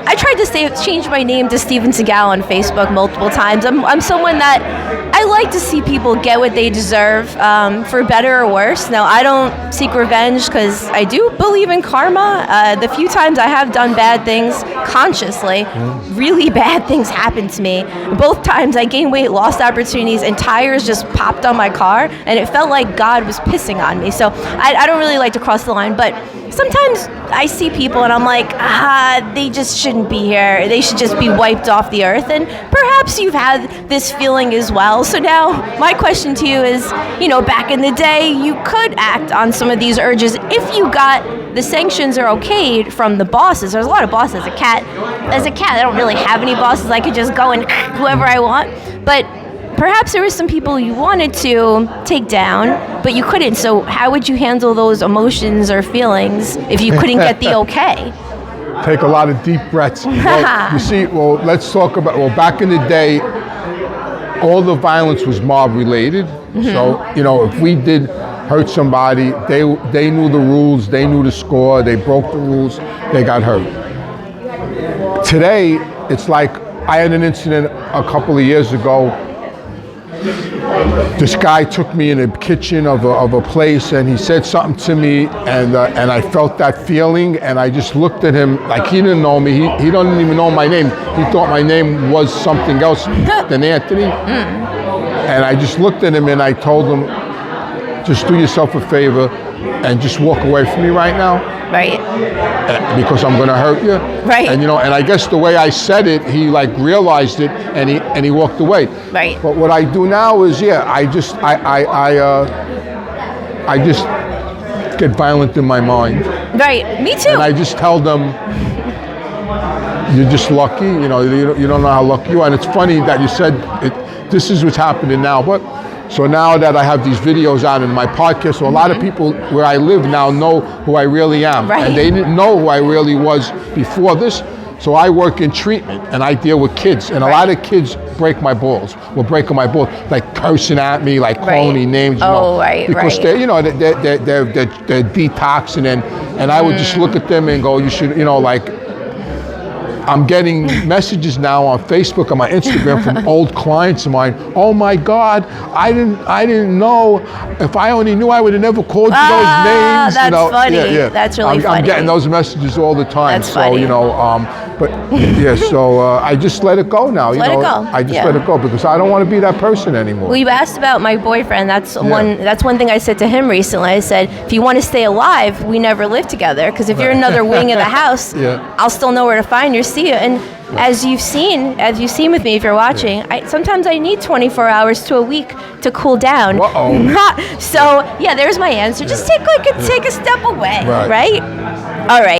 I tried to change my name to Steven Seagal on Facebook multiple times. I'm someone that I like to see people get what they deserve, for better or worse. Now, I don't seek revenge because I do believe in karma. The few times I have done bad things consciously, really bad things happened to me. Both times I gained weight, lost opportunities, and tires just popped on my car, and it felt like God was pissing on me. So I don't really like to cross the line, but sometimes I see people and I'm like, they just shouldn't be here. They should just be wiped off the earth. And perhaps you've had this feeling as well. So now my question to you is, back in the day, you could act on some of these urges if you got the sanctions are okayed from the bosses. There's a lot of bosses. As a cat, I don't really have any bosses. I could just go and whoever I want. But perhaps there were some people you wanted to take down, but you couldn't. So how would you handle those emotions or feelings if you couldn't get the okay? Take a lot of deep breaths. Well, you see, let's talk about, back in the day, all the violence was mob related. So, if we did hurt somebody, they knew the rules, they knew the score, they broke the rules, they got hurt. Today, it's like, I had an incident a couple of years ago. This guy took me in the kitchen of a place and he said something to me, and I felt that feeling, and I just looked at him like he didn't know me. He doesn't even know my name. He thought my name was something else than Anthony. And I just looked at him and I told him, just do yourself a favor and just walk away from me right now. Right. Because I'm going to hurt you. Right. And and I guess the way I said it, he realized it and he walked away. Right. But what I do now is, I just get violent in my mind. Right. Me too. And I just tell them, you're just lucky. You don't know how lucky you are. And it's funny that you said this is what's happening now. But so now that I have these videos out in my podcast, so a lot of people where I live now know who I really am. Right. And they didn't know who I really was before this. So I work in treatment and I deal with kids. And a lot of kids break my balls. Will break my balls, like cursing at me, like calling me names. Because they're detoxing and I would just look at them and go, you should, I'm getting messages now on Facebook and my Instagram from old clients of mine. Oh my God, I didn't know. If I only knew, I would have never called you those names. That's funny. Yeah. That's really funny. I'm getting those messages all the time. That's funny. So I just let it go now. Let it go. I just let it go because I don't want to be that person anymore. Well, you asked about my boyfriend. That's one thing I said to him recently. I said, if you want to stay alive, we never live together. Because if you're another wing of the house, I'll still know where to find you, see you. And as you've seen with me, if you're watching, sometimes I need 24 hours to a week to cool down. So there's my answer. Just take a step away, right? All right.